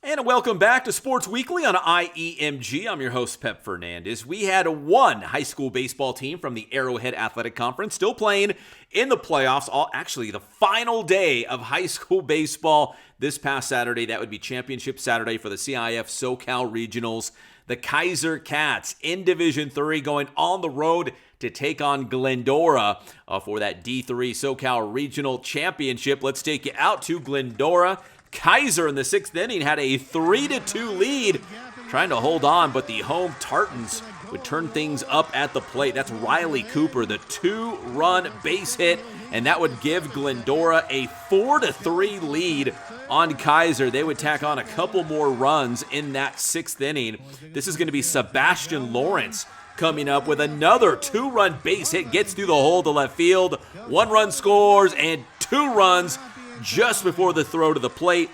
And welcome back to Sports Weekly on IEMG. I'm your host, Pep Fernandez. We had one high school baseball team from the Arrowhead Athletic Conference still playing in the playoffs. Actually, the final day of high school baseball this past Saturday. That would be Championship Saturday for the CIF SoCal Regionals. The Kaiser Cats in Division III going on the road to take on Glendora for that D3 SoCal Regional Championship. Let's take you out to Glendora. Kaiser in the sixth inning had a 3-2 lead, trying to hold on, but the home Tartans would turn things up at the plate. That's Riley Cooper, the 2-run base hit, and that would give Glendora a 4-3 lead on Kaiser. They would tack on a couple more runs in that sixth inning. This is going to be Sebastian Lawrence coming up with another 2-run base hit, gets through the hole to left field. 1 run scores and 2 runs just before the throw to the plate.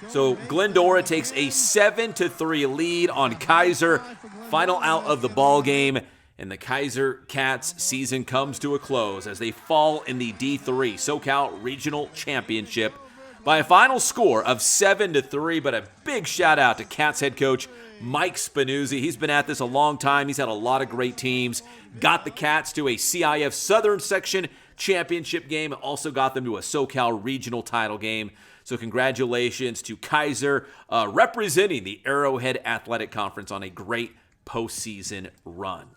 So Glendora takes a 7-3 lead on Kaiser. Final out of the ball game, and the Kaiser Cats season comes to a close as they fall in the D3 SoCal Regional Championship by a final score of 7-3. But a big shout out to Cats head coach Mike Spinuzzi. He's been at this a long time. He's had a lot of great teams. Got the Cats to a CIF Southern Section championship game, also got them to a SoCal regional title game. So congratulations to Kaiser representing the Arrowhead Athletic Conference on a great postseason run.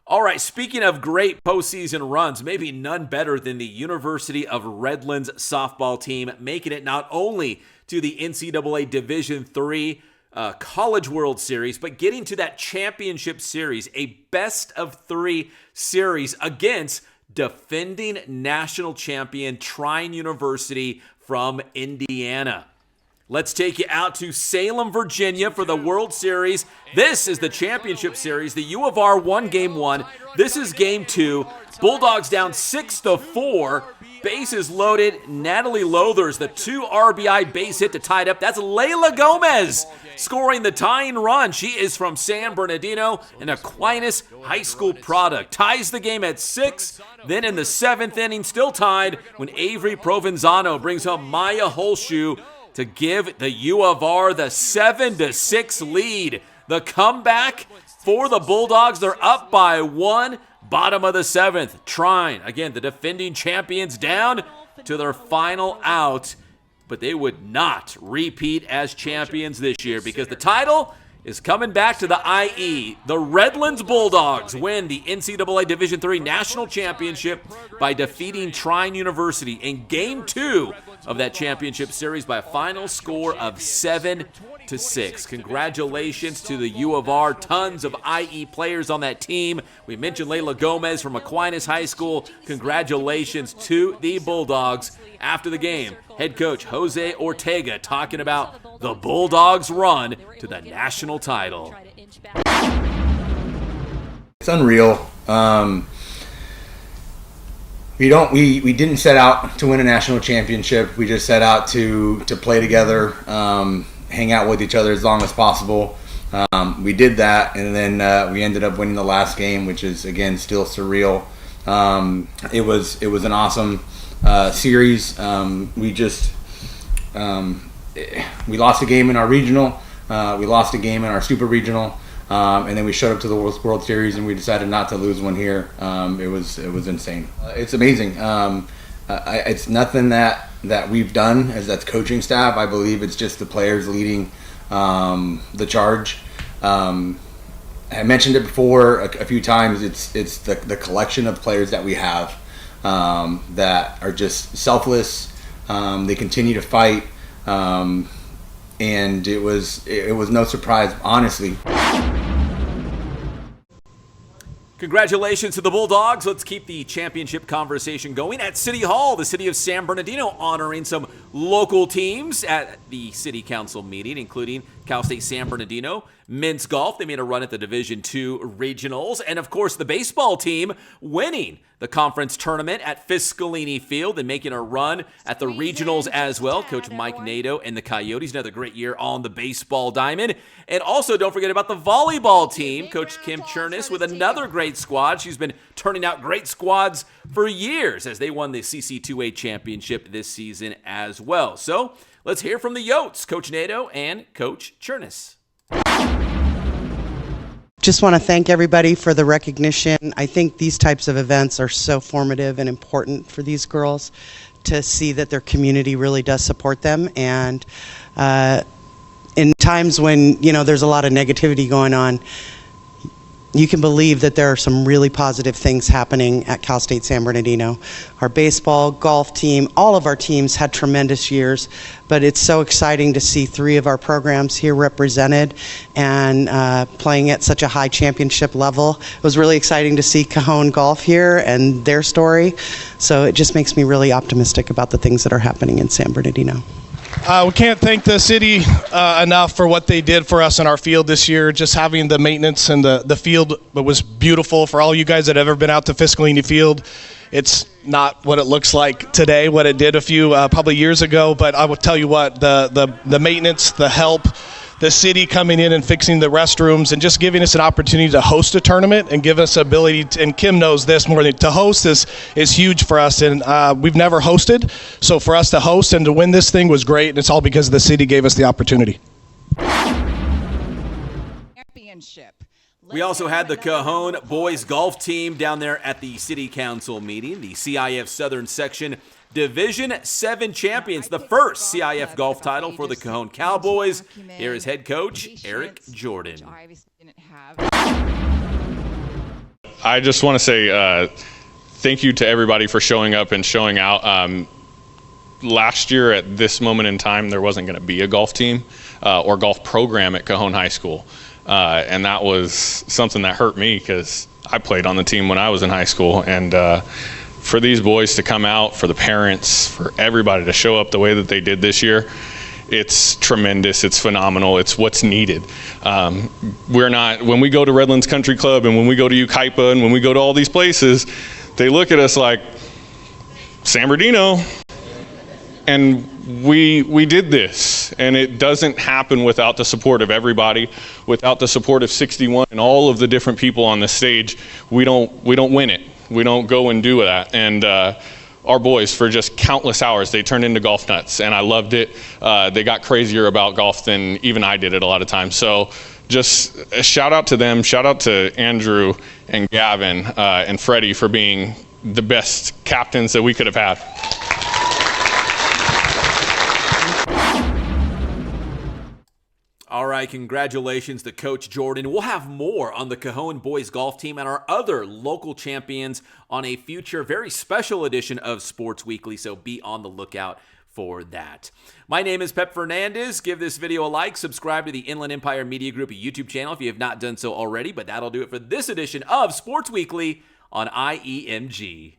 All right, speaking of great postseason runs, maybe none better than the University of Redlands softball team, making it not only to the NCAA Division III College World Series, but getting to that championship series, a best-of-3 series against defending national champion Trine University from Indiana. Let's take you out to Salem, Virginia for the World Series. This is the championship series. The U of R won Game 1. This is Game 2. Bulldogs down 6-4. Bases loaded. Natalie Lothers, the 2 RBI base hit to tie it up. That's Layla Gomez scoring the tying run. She is from San Bernardino, an Aquinas High School product. Ties the game at 6. Then in the 7th inning, still tied, when Avery Provenzano brings home Maya Holshoe to give the U of R the 7-6 lead. The comeback for the Bulldogs, they're up by 1. Bottom of the 7th, Trine, again, the defending champions, down to their final out. But they would not repeat as champions this year because the title is coming back to the IE. The Redlands Bulldogs win the NCAA Division III National Championship by defeating Trine University in Game 2 of that championship series by a final score of 7-6. Congratulations to the U of R. Tons of IE players on that team. We mentioned Layla Gomez from Aquinas High School. Congratulations to the Bulldogs. After the game, head coach Jose Ortega talking about the Bulldogs' run to the national title. It's unreal. We didn't set out to win a national championship. We just set out to play together, hang out with each other as long as possible. We did that, and then we ended up winning the last game, which is again still surreal. It was an awesome series. We lost a game in our regional. We lost a game in our super regional. And then we showed up to the World Series, and we decided not to lose one here. It was insane. It's amazing. It's nothing that we've done as that's coaching staff. I believe it's just the players leading the charge. I mentioned it before a few times. It's the collection of players that we have that are just selfless. They continue to fight, and it was no surprise, honestly. Congratulations to the Bulldogs. Let's keep the championship conversation going at City Hall. The city of San Bernardino honoring some local teams at the city council meeting, including Cal State San Bernardino men's golf. They made a run at the Division II regionals. And, of course, the baseball team winning the conference tournament at Fiscalini Field and making a run at the regionals as well. Coach Mike Nato and the Coyotes, another great year on the baseball diamond. And also, don't forget about the volleyball team. Coach Kim Chernis with another great squad. She's been turning out great squads for years as they won the CC2A championship this season as well. So Let's hear from the Yotes, Coach Nadeau and Coach Chernis. Just want to thank everybody for the recognition. I think these types of events are so formative and important for these girls to see that their community really does support them. And in times when, there's a lot of negativity going on, you can believe that there are some really positive things happening at Cal State San Bernardino. Our baseball, golf team, all of our teams had tremendous years, but it's so exciting to see 3 of our programs here represented and playing at such a high championship level. It was really exciting to see Cajon Golf here and their story, so it just makes me really optimistic about the things that are happening in San Bernardino. We can't thank the city enough for what they did for us in our field this year. Just having the maintenance and the field was beautiful. For all you guys that have ever been out to Fiscalini Field, it's not what it looks like today, what it did a few probably years ago. But I will tell you what, the maintenance, the help, the city coming in and fixing the restrooms and just giving us an opportunity to host a tournament and give us ability to, and Kim knows this more than to host is huge for us, and we've never hosted, so for us to host and to win this thing was great, and it's all because the city gave us the opportunity. Championship. We also had the Cajon boys golf team down there at the city council meeting. The CIF Southern Section Division 7 champions, the first CIF golf title for the Cajon Cowboys. Here is head coach Eric Jordan. I just want to say thank you to everybody for showing up and showing out. Last year at this moment in time, there wasn't going to be a golf team or golf program at Cajon High School. And that was something that hurt me because I played on the team when I was in high school. And for these boys to come out, for the parents, for everybody to show up the way that they did this year, it's tremendous. It's phenomenal. It's what's needed. When we go to Redlands Country Club and when we go to Yucaipa and when we go to all these places, they look at us like, San Bernardino. And we did this, and it doesn't happen without the support of everybody, without the support of 61 and all of the different people on the stage. We don't win it. We don't go and do that. And our boys, for just countless hours, they turned into golf nuts, and I loved it. They got crazier about golf than even I did it a lot of times. So just a shout out to them. Shout out to Andrew and Gavin and Freddie for being the best captains that we could have had. All right, congratulations to Coach Jordan. We'll have more on the Cajon boys golf team and our other local champions on a future very special edition of Sports Weekly, so be on the lookout for that. My name is Pep Fernandez. Give this video a like, subscribe to the Inland Empire Media Group YouTube channel if you have not done so already, but that'll do it for this edition of Sports Weekly on IEMG.